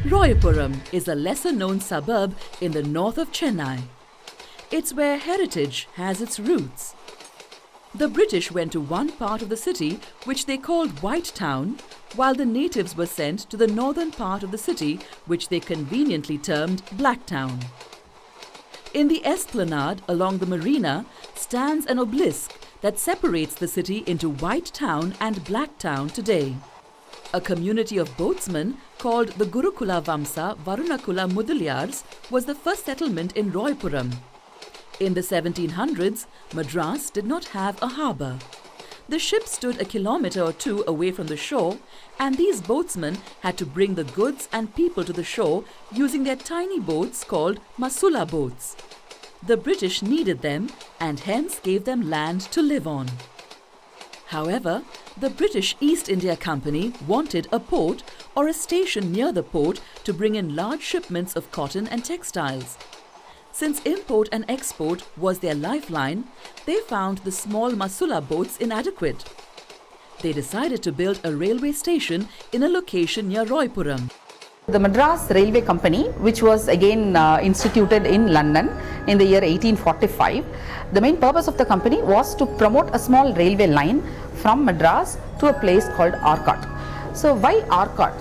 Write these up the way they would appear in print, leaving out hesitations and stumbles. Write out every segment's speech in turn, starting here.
Royapuram is a lesser-known suburb in the north of Chennai. It's where heritage has its roots. The British went to one part of the city which they called White Town, while the natives were sent to the northern part of the city which they conveniently termed Black Town. In the esplanade along the marina stands an obelisk that separates the city into White Town and Black Town today. A community of boatsmen called the Gurukula Vamsa Varunakula Mudaliars was the first settlement in Royapuram. In the 1700s, Madras did not have a harbour. The ship stood a kilometre or two away from the shore, and these boatsmen had to bring the goods and people to the shore using their tiny boats called masula boats. The British needed them and hence gave them land to live on. However, the British East India Company wanted a port or a station near the port to bring in large shipments of cotton and textiles. Since import and export was their lifeline, they found the small masula boats inadequate. They decided to build a railway station in a location near Royapuram. The Madras Railway Company, which was again instituted in London in the year 1845, the main purpose of the company was to promote a small railway line from Madras to a place called Arcot. So why Arcot?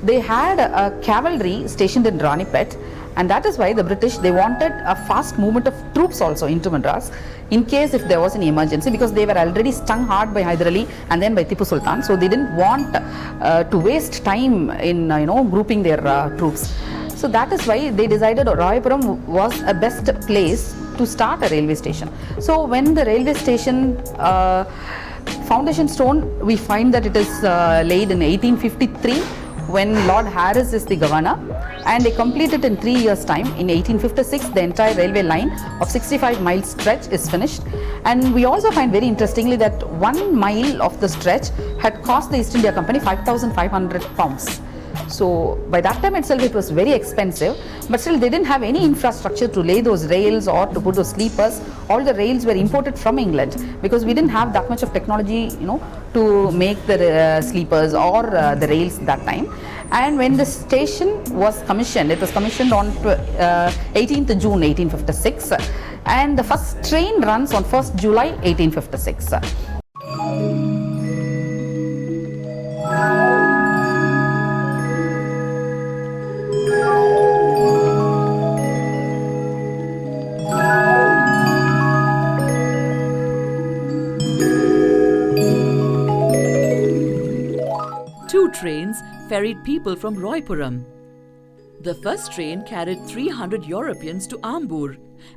They had a cavalry stationed in Ranipet, and that is why the British, they wanted a fast movement of troops also into Madras in case if there was an emergency, because they were already stung hard by Hyder Ali and then by Tipu Sultan, so they didn't want to waste time in grouping their troops. So that is why they decided Royapuram was a best place to start a railway station. So when the railway station foundation stone, we find that it is laid in 1853 when Lord Harris is the governor, and they completed in 3 years' time. In 1856, the entire railway line of 65 mile stretch is finished, and we also find very interestingly that 1 mile of the stretch had cost the East India Company 5,500 pounds. So by that time itself it was very expensive, but still they didn't have any infrastructure to lay those rails or to put those sleepers. All the rails were imported from England because we didn't have that much of technology, to make the sleepers or the rails that time. And when the station was commissioned, it was commissioned on 18th June 1856, and the first train runs on 1st July 1856. Two trains ferried people from Royapuram. The first train carried 300 Europeans to Ambur,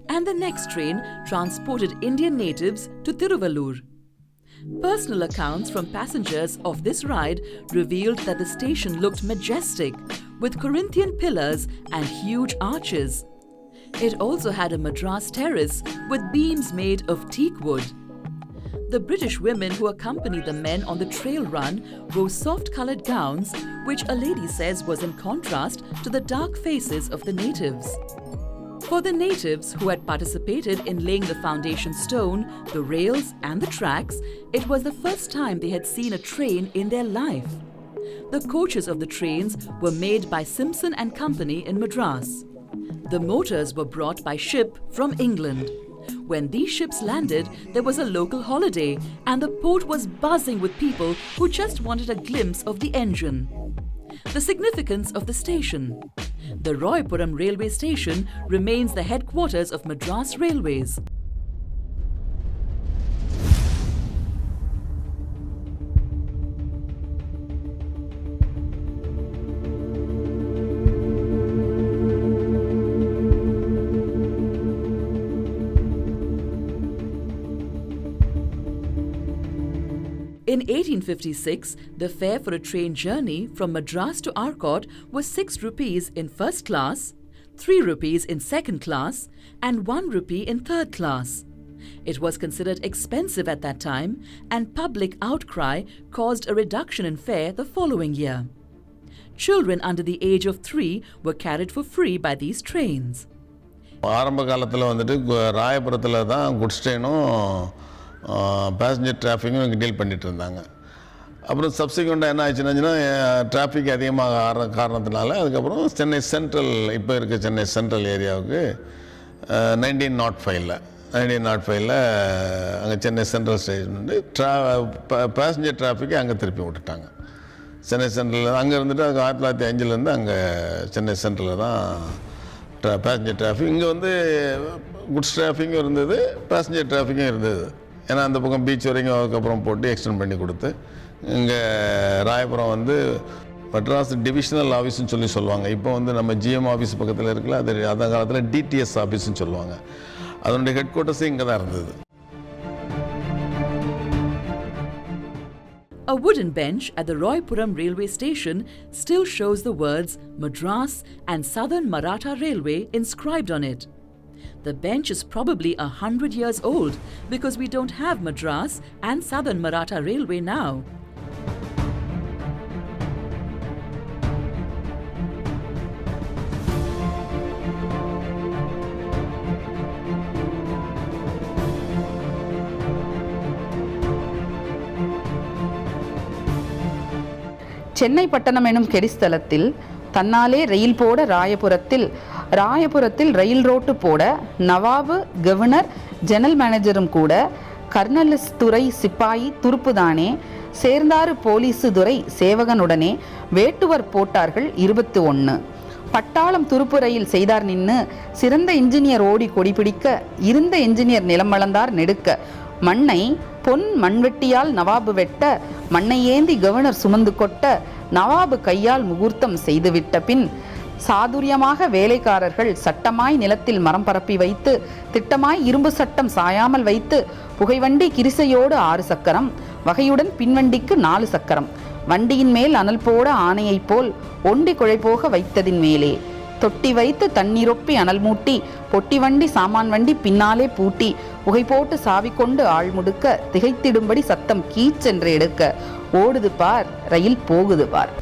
and the next train transported Indian natives to Tiruvallur. Personal accounts from passengers of this ride revealed that the station looked majestic, with Corinthian pillars and huge arches. It also had a Madras terrace with beams made of teak wood. The British women who accompanied the men on the trail run wore soft-coloured gowns, which a lady says was in contrast to the dark faces of the natives. For the natives who had participated in laying the foundation stone, the rails and the tracks, it was the first time they had seen a train in their life. The coaches of the trains were made by Simpson and Company in Madras. The motors were brought by ship from England. When these ships landed, there was a local holiday, and the port was buzzing with people who just wanted a glimpse of the engine. The significance of the station. The Royapuram Railway Station remains the headquarters of Madras Railways. In 1856, the fare for a train journey from Madras to Arcot was 6 rupees in first class, 3 rupees in second class, and 1 rupee in third class. It was considered expensive at that time, and public outcry caused a reduction in fare the following year. Children under the age of 3 were carried for free by these trains. ஆரம்ப காலத்தில் வந்துட்டு ராயபுரத்தில் தான் goods ட்ரெயினும் passenger டிராஃபிக்கும் deal பண்ணிட்டு இருந்தாங்க. அப்புறம் சப்சிக்வெண்ட்டாக என்ன ஆச்சுன்னா டிராஃபிக் அதிகமாக ஆகிற காரணத்தினால அதுக்கப்புறம் சென்னை சென்ட்ரல், இப்போ இருக்க சென்னை சென்ட்ரல் ஏரியாவுக்கு 1905 அங்கே சென்னை சென்ட்ரல் ஸ்டேஷன் வந்து பேசஞ்சர் டிராஃபிக்கை அங்கே திருப்பி விட்டுட்டாங்க. சென்னை சென்ட்ரலில் அங்கே இருந்துட்டு அது 1905 அங்கே சென்னை சென்ட்ரலில் தான் பேசஞ்சர் டிராஃபிக். இங்கே வந்து குட்ஸ் டிராஃபிக்கும் இருந்தது, பேசஞ்சர் டிராஃபிக்கும் இருந்தது. ஏன்னா அந்த பக்கம் பீச் வரைக்கும் அதுக்கப்புறம் போட்டு எக்ஸ்டெண்ட் பண்ணி கொடுத்து இங்கே ராயபுரம் வந்து மெட்ராஸ் டிவிஷனல் ஆஃபீஸ்னு சொல்லுவாங்க. இப்போ வந்து நம்ம ஜிஎம் ஆஃபீஸ் பக்கத்தில் இருக்குல்ல, அது அந்த காலத்தில் டிடிஎஸ் ஆஃபீஸ்னு சொல்லுவாங்க. அதனுடைய ஹெட் குவார்ட்டர்ஸே இங்கே தான் இருந்தது. A wooden bench at the Royapuram Railway Station still shows the words Madras and Southern Maratha Railway inscribed on it. The bench is probably 100 years old because we don't have Madras and Southern Maratha Railway now. Chennai பட்டணம் எனும் கெடிஸ்தலத்தில் தன்னாலே ரயில் போட ராயபுரத்தில் ரயில் road போட nawab, governor, general மேனேஜரும் கூட கர்னலிஸ் துறை சிப்பாயி துருப்புதானே சேர்ந்தாறு police துறை சேவகனுடனே வேட்டுவர் போட்டார்கள் 21. பட்டாளம் துருப்பு ரயில் செய்தார் நின்னு சிறந்த இன்ஜினியர் ஓடி கொடி பிடிக்க இருந்த இன்ஜினியர் நிலம் வளர்ந்தார் நெடுக்க மண்ணை பொன் மண்வெட்டியால் நவாபு வெட்ட மண்ணை ஏந்தி கவர்னர் சுமந்து கொட்ட நவாபு கையால் முகூர்த்தம் செய்துவிட்ட பின் சாதுரியமாக வேலைக்காரர்கள் சட்டமாய் நிலத்தில் மரம் பரப்பி வைத்து திட்டமாய் இரும்பு சட்டம் சாயாமல் வைத்து புகைவண்டி கிரிசையோடு 6 சக்கரம் வகையுடன் பின்வண்டிக்கு 4 சக்கரம் வண்டியின் மேல் அனல் போட ஆணையைப் போல் ஒண்டி குழைப்போக வைத்ததின் மேலே தொட்டி வைத்து தண்ணீரொப்பி அனல் மூட்டி பொட்டி வண்டி சாமான் வண்டி பின்னாலே பூட்டி புகை போட்டு சாவி கொண்டு ஆள் முடுக்க திகைத்திடும்படி சத்தம் கீச்சென்று எடுக்க ஓடுது பார் ரயில் போகுது பார்.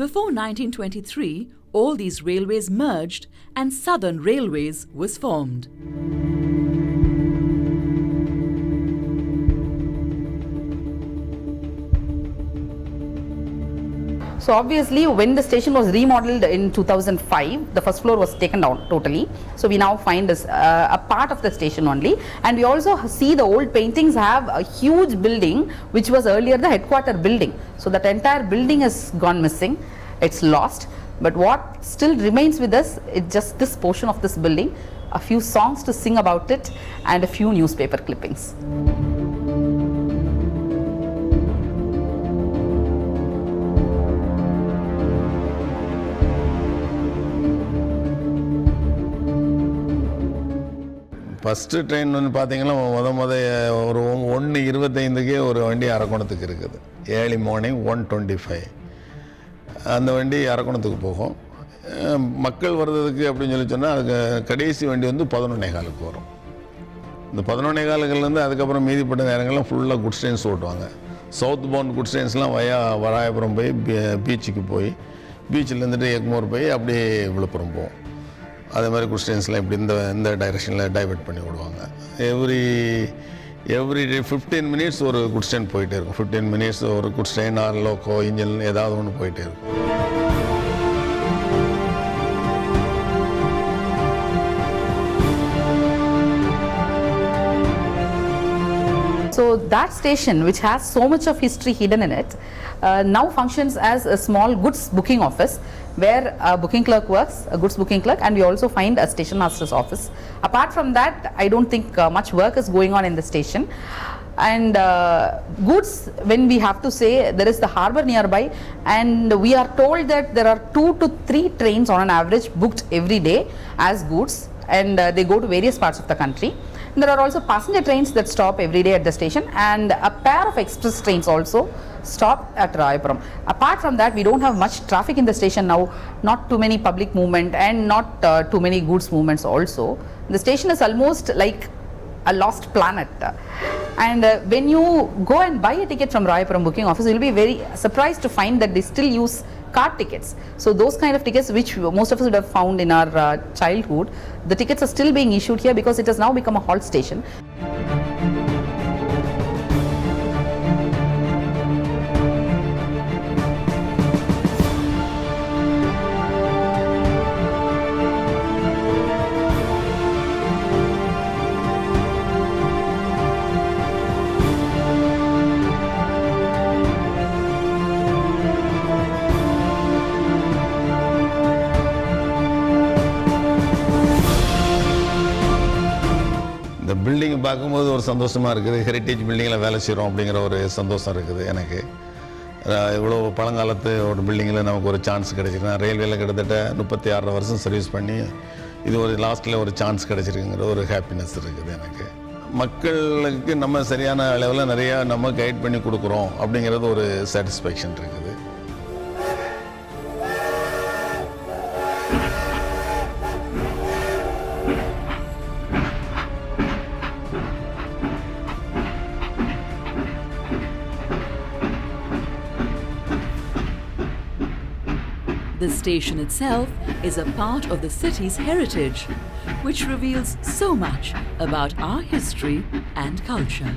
Before 1923, all these railways merged and Southern Railways was formed. So obviously when the station was remodeled in 2005, the first floor was taken down totally. So we now find this a part of the station only, and we also see the old paintings have a huge building which was earlier the headquarter building. So that entire building has gone missing, it's lost. But what still remains with us is just this portion of this building, a few songs to sing about it and a few newspaper clippings. First train வந்து பார்த்திங்கன்னா ஒரு 1:25 ஒரு வண்டி அரக்கோணத்துக்கு இருக்குது. Early morning 1:25 அந்த வண்டி அரக்கோணத்துக்கு போகும். மக்கள் வர்றதுக்கு அப்படின்னு சொன்னால் அதுக்கு கடைசி வண்டி வந்து 11:15 வரும். இந்த 11:15 அதுக்கப்புறம் மீதிப்பட்ட நேரங்கள்லாம் ஃபுல்லாக குட்ஸ் ட்ரெயின்ஸ் ஓட்டுவாங்க. சவுத் பவுண்ட் குட்ஸ் ட்ரெயின்ஸ்லாம் வராயபுரம் போய் பீச்சுக்கு போய் பீச்சில் இருந்துட்டு எக்மோர் போய் அப்படியே விழுப்புரம் போகும். அதே மாதிரி குட்ஸ் ட்ரெயின்ஸ்லாம் இப்படி இந்த டைரெக்ஷனில் டைவெர்ட் பண்ணி விடுவாங்க. எவ்ரி 15 மினிட்ஸ் ஒரு குட்ஸ் ட்ரெயின் போயிட்டே இருக்கும். 15 மினிட்ஸ் ஒரு goods train or loco engine ஏதாவது ஒன்று போயிட்டே இருக்கும். So that station, which has so much of history hidden in it, now functions as a small goods booking office where a booking clerk works, a goods booking clerk, and we also find a station master's office. Apart from that, I don't think much work is going on in the station. And goods, when we have to say, there is the harbour nearby, and we are told that there are 2 to 3 trains on an average booked every day as goods, and they go to various parts of the country. And there are also passenger trains that stop every day at the station, and a pair of express trains also stop at Royapuram. Apart from that, we don't have much traffic in the station now, not too many public movement and not too many goods movements also. The station is almost like a lost planet. And when you go and buy a ticket from Royapuram booking office, you will be very surprised to find that they still use card tickets. So those kind of tickets which most of us would have found in our childhood, the tickets are still being issued here because it has now become a halt station. இந்த building பார்க்கும்போது ஒரு சந்தோஷமாக இருக்குது. Heritage பில்டிங்கில் வேலை செய்கிறோம் அப்படிங்கிற ஒரு சந்தோஷம் இருக்குது எனக்கு. இவ்வளோ பழங்காலத்து ஒரு பில்டிங்கில் நமக்கு ஒரு சான்ஸ் கிடைச்சிருக்கு. நான் ரயில்வேல கிட்டத்தட்ட 36 வருஷம் சர்வீஸ் பண்ணி இது ஒரு லாஸ்ட்டில் ஒரு சான்ஸ் கிடைச்சிருக்குங்கிற ஒரு ஹாப்பினஸ் இருக்குது எனக்கு. மக்களுக்கு நம்ம சரியான அளவில் நிறையா நம்ம கைட் பண்ணி கொடுக்குறோம் அப்படிங்கிறது ஒரு சாட்டிஸ்ஃபேக்ஷன் இருக்குது. The station itself is a part of the city's heritage, which reveals so much about our history and culture.